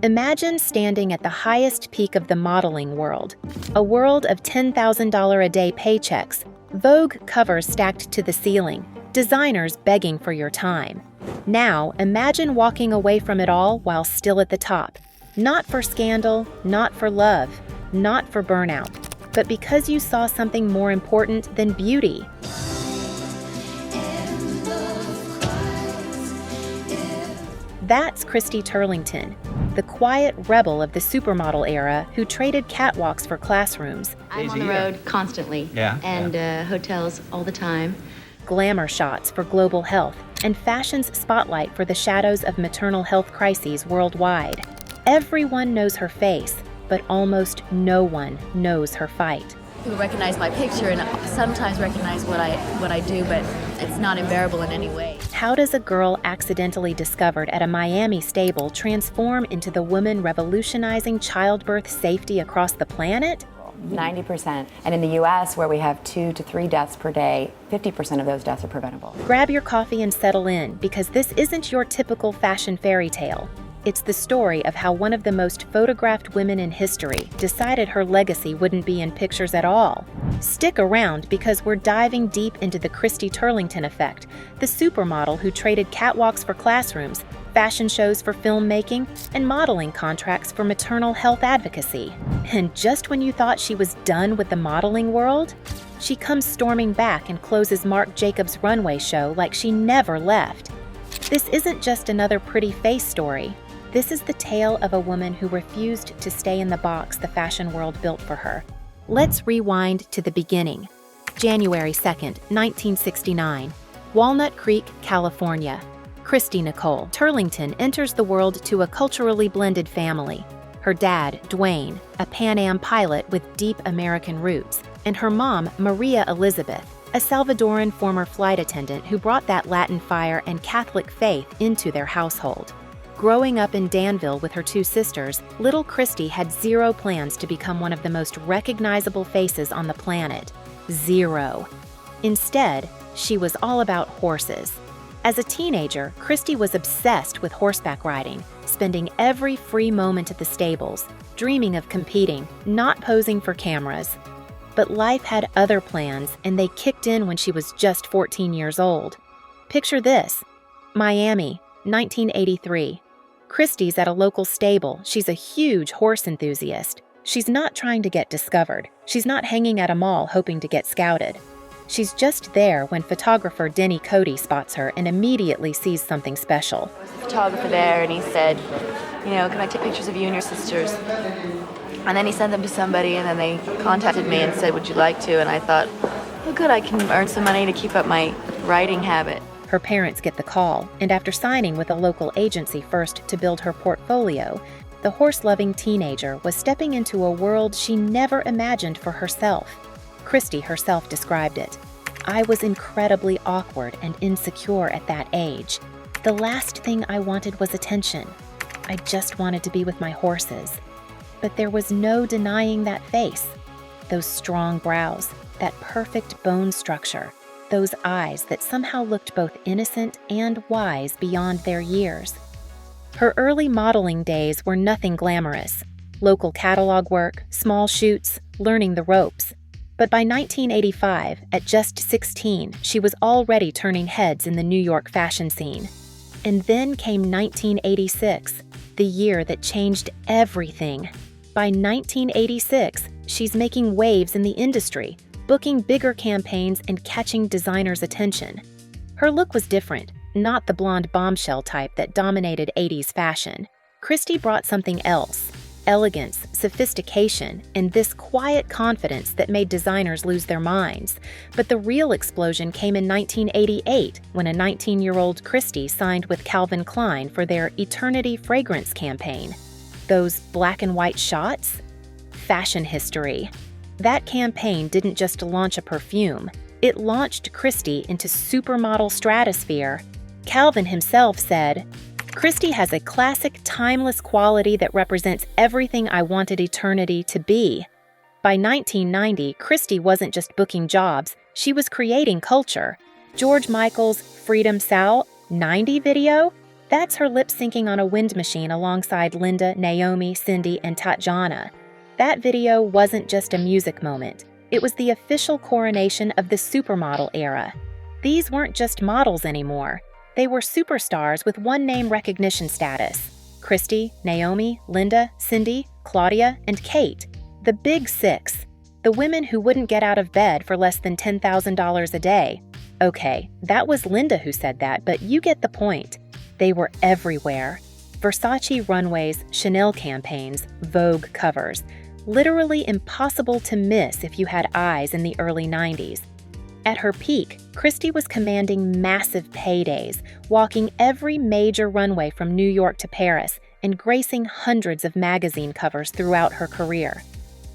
Imagine standing at the highest peak of the modeling world, a world of $10,000 a day paychecks, Vogue covers stacked to the ceiling, designers begging for your time. Now, imagine walking away from it all while still at the top. Not for scandal, not for love, not for burnout, but because you saw something more important than beauty. That's Christy Turlington, the quiet rebel of the supermodel era who traded catwalks for classrooms. I'm on the road constantly, and hotels all the time. Glamour shots for global health, and fashion's spotlight for the shadows of maternal health crises worldwide. Everyone knows her face, but almost no one knows her fight. People recognize my picture and sometimes recognize what I do, but it's not unbearable in any way. How does a girl accidentally discovered at a Miami stable transform into the woman revolutionizing childbirth safety across the planet? 90%. And in the US, where we have 2 to 3 deaths per day, 50% of those deaths are preventable. Grab your coffee and settle in, because this isn't your typical fashion fairy tale. It's the story of how one of the most photographed women in history decided her legacy wouldn't be in pictures at all. Stick around, because we're diving deep into the Christy Turlington effect, the supermodel who traded catwalks for classrooms, fashion shows for filmmaking, and modeling contracts for maternal health advocacy. And just when you thought she was done with the modeling world, she comes storming back and closes Marc Jacobs' runway show like she never left. This isn't just another pretty face story. This is the tale of a woman who refused to stay in the box the fashion world built for her. Let's rewind to the beginning. January 2nd, 1969, Walnut Creek, California. Christy Nicole Turlington enters the world to a culturally blended family. Her dad, Dwayne, a Pan Am pilot with deep American roots, and her mom, Maria Elizabeth, a Salvadoran former flight attendant who brought that Latin fire and Catholic faith into their household. Growing up in Danville with her 2 sisters, little Christy had zero plans to become one of the most recognizable faces on the planet. Zero. Instead, she was all about horses. As a teenager, Christy was obsessed with horseback riding, spending every free moment at the stables, dreaming of competing, not posing for cameras. But life had other plans, and they kicked in when she was just 14 years old. Picture this: Miami, 1983. Christy's at a local stable. She's a huge horse enthusiast. She's not trying to get discovered. She's not hanging at a mall hoping to get scouted. She's just there when photographer Denny Cody spots her and immediately sees something special. There was a photographer there, and he said, can I take pictures of you and your sisters? And then he sent them to somebody, and then they contacted me and said, would you like to? And I thought, oh good, I can earn some money to keep up my writing habit. Her parents get the call, and after signing with a local agency first to build her portfolio, the horse-loving teenager was stepping into a world she never imagined for herself. Christy herself described it. I was incredibly awkward and insecure at that age. The last thing I wanted was attention. I just wanted to be with my horses. But there was no denying that face, those strong brows, that perfect bone structure, those eyes that somehow looked both innocent and wise beyond their years. Her early modeling days were nothing glamorous. Local catalog work, small shoots, learning the ropes. But by 1985, at just 16, she was already turning heads in the New York fashion scene. And then came 1986, the year that changed everything. By 1986, she's making waves in the industry, booking bigger campaigns and catching designers' attention. Her look was different, not the blonde bombshell type that dominated 80s fashion. Christy brought something else: elegance, sophistication, and this quiet confidence that made designers lose their minds. But the real explosion came in 1988, when a 19-year-old Christy signed with Calvin Klein for their Eternity fragrance campaign. Those black and white shots? Fashion history. That campaign didn't just launch a perfume, it launched Christy into supermodel stratosphere. Calvin himself said, "Christy has a classic, timeless quality that represents everything I wanted eternity to be." By 1990, Christy wasn't just booking jobs, she was creating culture. George Michael's Freedom Sal 90 video? That's her lip-syncing on a wind machine alongside Linda, Naomi, Cindy, and Tatjana. That video wasn't just a music moment. It was the official coronation of the supermodel era. These weren't just models anymore. They were superstars with one-name recognition status. Christy, Naomi, Linda, Cindy, Claudia, and Kate. The Big Six. The women who wouldn't get out of bed for less than $10,000 a day. Okay, that was Linda who said that, but you get the point. They were everywhere. Versace runways, Chanel campaigns, Vogue covers. Literally impossible to miss if you had eyes in the early 90s. At her peak, Christy was commanding massive paydays, walking every major runway from New York to Paris, and gracing hundreds of magazine covers throughout her career.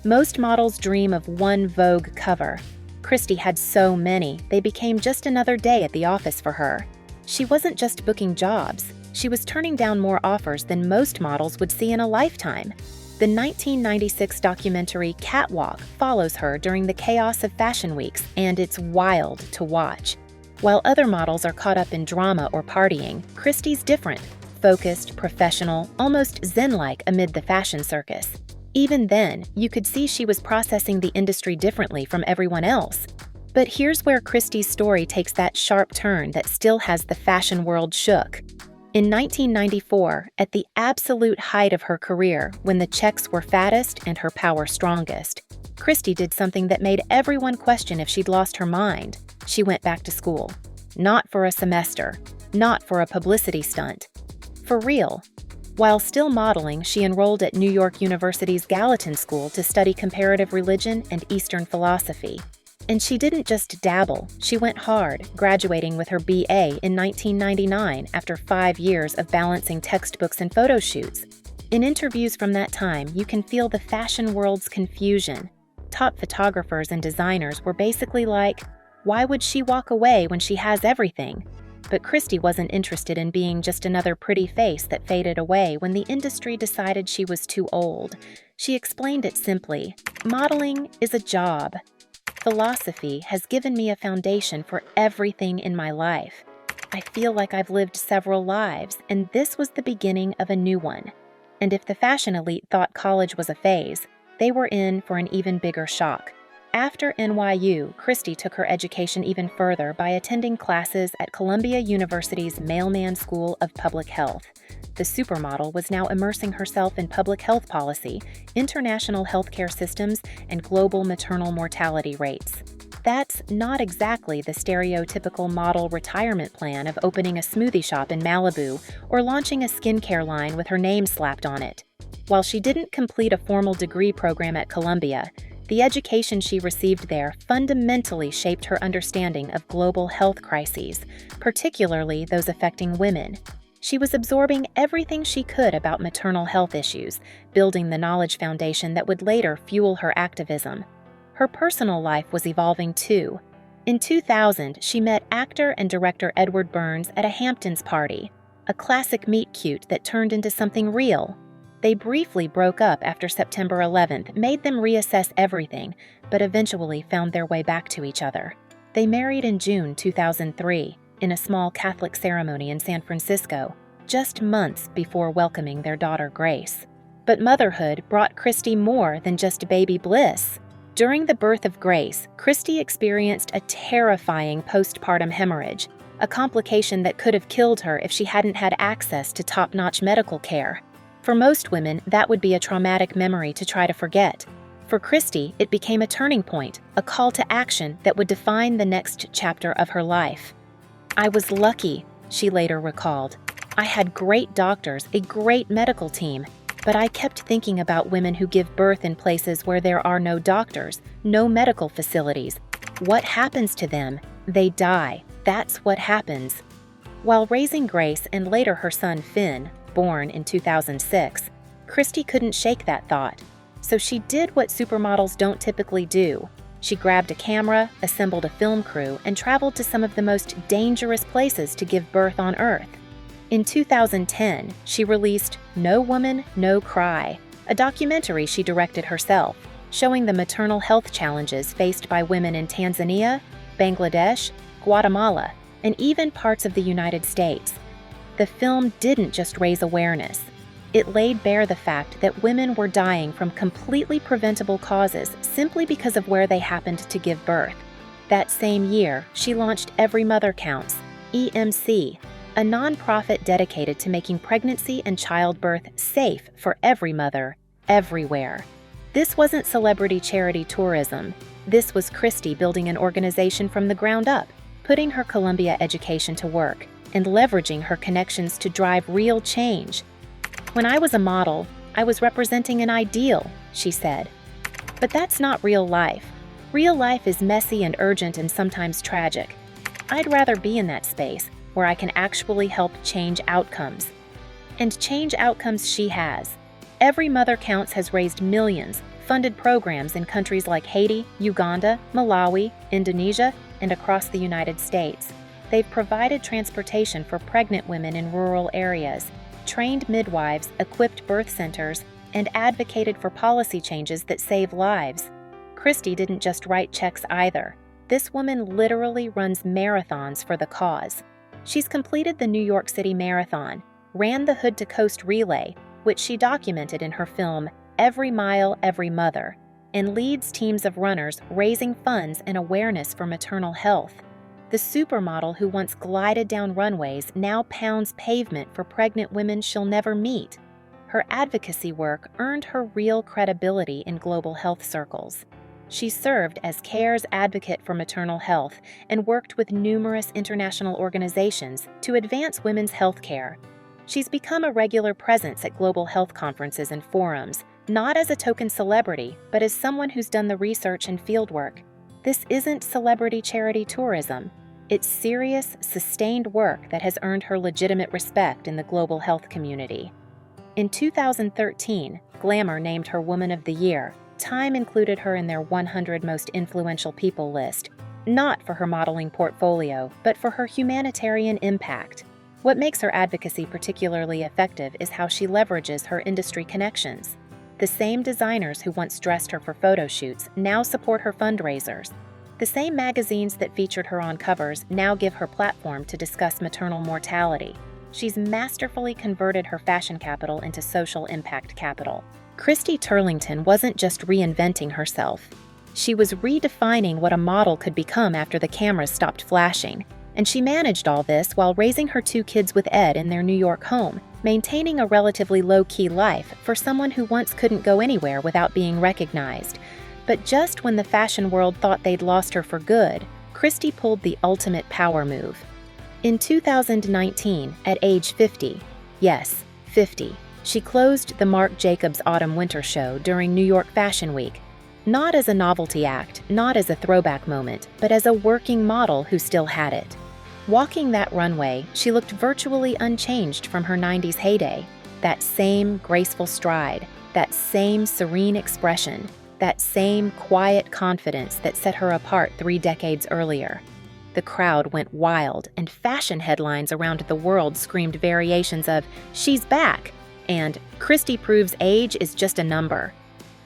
Most models dream of one Vogue cover. Christy had so many, they became just another day at the office for her. She wasn't just booking jobs, she was turning down more offers than most models would see in a lifetime. The 1996 documentary Catwalk follows her during the chaos of fashion weeks, and it's wild to watch. While other models are caught up in drama or partying, Christy's different, focused, professional, almost zen-like amid the fashion circus. Even then, you could see she was processing the industry differently from everyone else. But here's where Christy's story takes that sharp turn that still has the fashion world shook. In 1994, at the absolute height of her career, when the checks were fattest and her power strongest, Christy did something that made everyone question if she'd lost her mind. She went back to school. Not for a semester, not for a publicity stunt. For real. While still modeling, she enrolled at New York University's Gallatin School to study comparative religion and Eastern philosophy. And she didn't just dabble, she went hard, graduating with her BA in 1999 after 5 years of balancing textbooks and photo shoots. In interviews from that time, you can feel the fashion world's confusion. Top photographers and designers were basically like, why would she walk away when she has everything? But Christy wasn't interested in being just another pretty face that faded away when the industry decided she was too old. She explained it simply, modeling is a job. Philosophy has given me a foundation for everything in my life. I feel like I've lived several lives, and this was the beginning of a new one. And if the fashion elite thought college was a phase, they were in for an even bigger shock. After NYU, Christy took her education even further by attending classes at Columbia University's Mailman School of Public Health. The supermodel was now immersing herself in public health policy, international healthcare systems, and global maternal mortality rates. That's not exactly the stereotypical model retirement plan of opening a smoothie shop in Malibu or launching a skincare line with her name slapped on it. While she didn't complete a formal degree program at Columbia, the education she received there fundamentally shaped her understanding of global health crises, particularly those affecting women. She was absorbing everything she could about maternal health issues, building the knowledge foundation that would later fuel her activism. Her personal life was evolving too. In 2000, she met actor and director Edward Burns at a Hamptons party, a classic meet-cute that turned into something real. They briefly broke up after September 11th, made them reassess everything, but eventually found their way back to each other. They married in June 2003, in a small Catholic ceremony in San Francisco, just months before welcoming their daughter Grace. But motherhood brought Christy more than just baby bliss. During the birth of Grace, Christy experienced a terrifying postpartum hemorrhage, a complication that could have killed her if she hadn't had access to top-notch medical care. For most women, that would be a traumatic memory to try to forget. For Christy, it became a turning point, a call to action that would define the next chapter of her life. I was lucky, she later recalled. I had great doctors, a great medical team, but I kept thinking about women who give birth in places where there are no doctors, no medical facilities. What happens to them? They die. That's what happens. While raising Grace and later her son Finn, born in 2006, Christy couldn't shake that thought. So she did what supermodels don't typically do. She grabbed a camera, assembled a film crew, and traveled to some of the most dangerous places to give birth on Earth. In 2010, she released No Woman, No Cry, a documentary she directed herself, showing the maternal health challenges faced by women in Tanzania, Bangladesh, Guatemala, and even parts of the United States. the film didn't just raise awareness. It laid bare the fact that women were dying from completely preventable causes simply because of where they happened to give birth. That same year, she launched Every Mother Counts, EMC, a nonprofit dedicated to making pregnancy and childbirth safe for every mother, everywhere. This wasn't celebrity charity tourism. This was Christy building an organization from the ground up, putting her Columbia education to work, and leveraging her connections to drive real change. "When I was a model, I was representing an ideal," she said. "But that's not real life. Real life is messy and urgent and sometimes tragic. I'd rather be in that space where I can actually help change outcomes." And change outcomes she has. Every Mother Counts has raised millions, funded programs in countries like Haiti, Uganda, Malawi, Indonesia, and across the United States. They've provided transportation for pregnant women in rural areas, trained midwives, equipped birth centers, and advocated for policy changes that save lives. Christy didn't just write checks either. This woman literally runs marathons for the cause. She's completed the New York City Marathon, ran the Hood to Coast Relay, which she documented in her film Every Mile, Every Mother, and leads teams of runners raising funds and awareness for maternal health. The supermodel who once glided down runways now pounds pavement for pregnant women she'll never meet. Her advocacy work earned her real credibility in global health circles. She served as CARE's advocate for maternal health and worked with numerous international organizations to advance women's health care. She's become a regular presence at global health conferences and forums, not as a token celebrity, but as someone who's done the research and fieldwork. This isn't celebrity charity tourism. It's serious, sustained work that has earned her legitimate respect in the global health community. In 2013, Glamour named her Woman of the Year. Time included her in their 100 Most Influential People list, not for her modeling portfolio, but for her humanitarian impact. What makes her advocacy particularly effective is how she leverages her industry connections. The same designers who once dressed her for photo shoots now support her fundraisers. The same magazines that featured her on covers now give her platform to discuss maternal mortality. She's masterfully converted her fashion capital into social impact capital. Christy Turlington wasn't just reinventing herself. She was redefining what a model could become after the cameras stopped flashing. And she managed all this while raising her 2 kids with Ed in their New York home, maintaining a relatively low-key life for someone who once couldn't go anywhere without being recognized. But just when the fashion world thought they'd lost her for good, Christy pulled the ultimate power move. In 2019, at age 50, yes, 50, she closed the Marc Jacobs Autumn-Winter show during New York Fashion Week, not as a novelty act, not as a throwback moment, but as a working model who still had it. Walking that runway, she looked virtually unchanged from her 90s heyday. That same graceful stride, that same serene expression, that same quiet confidence that set her apart 3 decades earlier. The crowd went wild, and fashion headlines around the world screamed variations of, "She's back!" and "Christy proves age is just a number."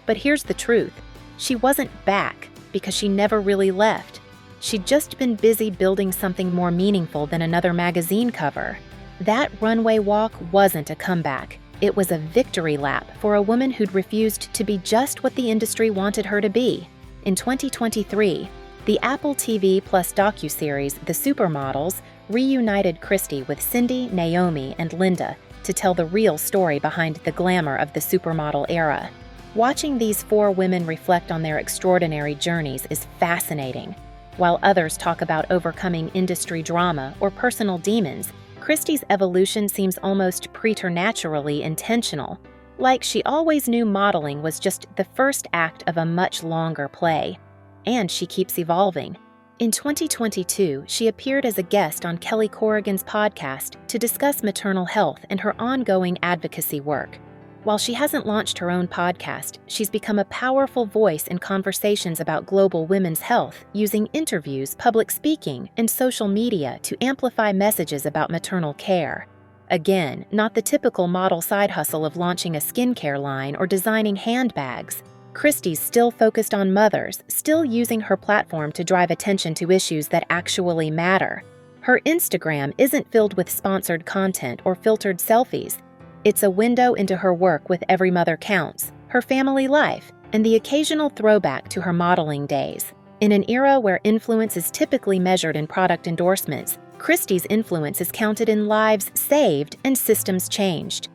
But here's the truth. She wasn't back because she never really left. She'd just been busy building something more meaningful than another magazine cover. That runway walk wasn't a comeback. It was a victory lap for a woman who'd refused to be just what the industry wanted her to be. In 2023, the Apple TV Plus docuseries The Supermodels reunited Christy with Cindy, Naomi, and Linda to tell the real story behind the glamour of the supermodel era. Watching these 4 women reflect on their extraordinary journeys is fascinating. While others talk about overcoming industry drama or personal demons, Christy's evolution seems almost preternaturally intentional, like she always knew modeling was just the first act of a much longer play. And she keeps evolving. In 2022, she appeared as a guest on Kelly Corrigan's podcast to discuss maternal health and her ongoing advocacy work. While she hasn't launched her own podcast, she's become a powerful voice in conversations about global women's health, using interviews, public speaking, and social media to amplify messages about maternal care. Again, not the typical model side hustle of launching a skincare line or designing handbags. Christy's still focused on mothers, still using her platform to drive attention to issues that actually matter. Her Instagram isn't filled with sponsored content or filtered selfies. It's a window into her work with Every Mother Counts, her family life, and the occasional throwback to her modeling days. In an era where influence is typically measured in product endorsements, Christy's influence is counted in lives saved and systems changed.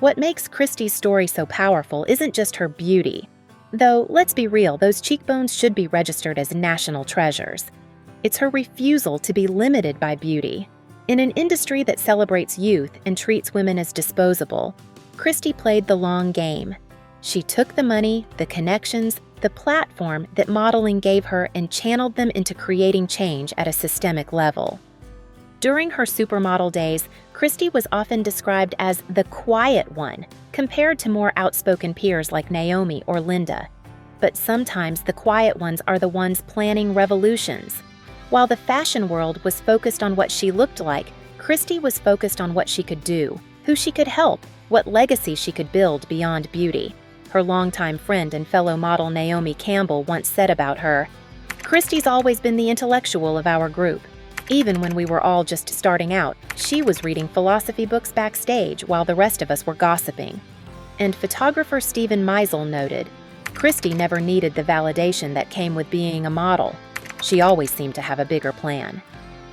What makes Christy's story so powerful isn't just her beauty. Though, let's be real, those cheekbones should be registered as national treasures. It's her refusal to be limited by beauty. In an industry that celebrates youth and treats women as disposable, Christy played the long game. She took the money, the connections, the platform that modeling gave her and channeled them into creating change at a systemic level. During her supermodel days, Christy was often described as the quiet one, compared to more outspoken peers like Naomi or Linda. But sometimes the quiet ones are the ones planning revolutions. While the fashion world was focused on what she looked like, Christy was focused on what she could do, who she could help, what legacy she could build beyond beauty. Her longtime friend and fellow model Naomi Campbell once said about her, "Christy's always been the intellectual of our group. Even when we were all just starting out, she was reading philosophy books backstage while the rest of us were gossiping." And photographer Stephen Meisel noted, "Christy never needed the validation that came with being a model. She always seemed to have a bigger plan."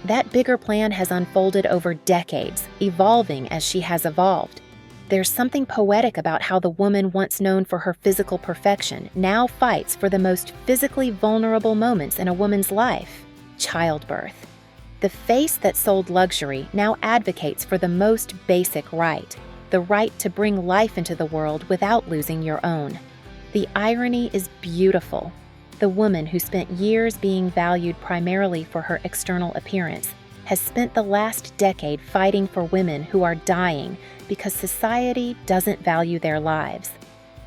That bigger plan has unfolded over decades, evolving as she has evolved. There's something poetic about how the woman once known for her physical perfection now fights for the most physically vulnerable moments in a woman's life: childbirth. The face that sold luxury now advocates for the most basic right, the right to bring life into the world without losing your own. The irony is beautiful. The woman who spent years being valued primarily for her external appearance has spent the last decade fighting for women who are dying because society doesn't value their lives.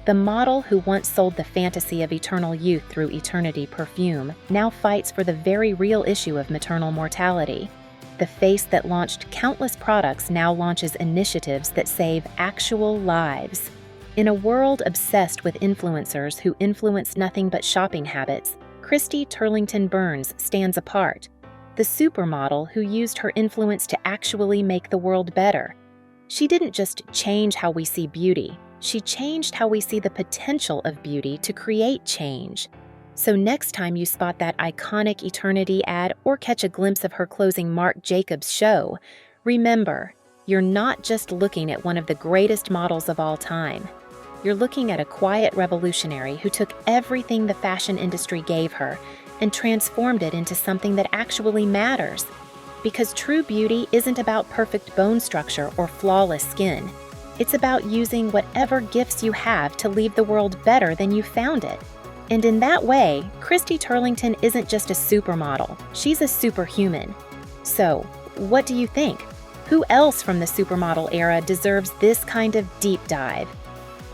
The model who once sold the fantasy of eternal youth through Eternity perfume now fights for the very real issue of maternal mortality. The face that launched countless products now launches initiatives that save actual lives. In a world obsessed with influencers who influence nothing but shopping habits, Christy Turlington Burns stands apart. The supermodel who used her influence to actually make the world better. She didn't just change how we see beauty, she changed how we see the potential of beauty to create change. So next time you spot that iconic Eternity ad or catch a glimpse of her closing Marc Jacobs show, remember, you're not just looking at one of the greatest models of all time. You're looking at a quiet revolutionary who took everything the fashion industry gave her and transformed it into something that actually matters. Because true beauty isn't about perfect bone structure or flawless skin. It's about using whatever gifts you have to leave the world better than you found it. And in that way, Christy Turlington isn't just a supermodel, she's a superhuman. So, what do you think? Who else from the supermodel era deserves this kind of deep dive?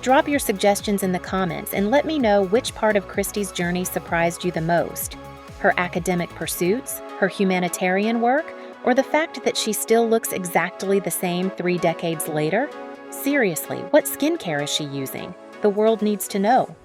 Drop your suggestions in the comments and let me know which part of Christy's journey surprised you the most. Her academic pursuits, her humanitarian work, or the fact that she still looks exactly the same 3 decades later? Seriously, what skincare is she using? The world needs to know.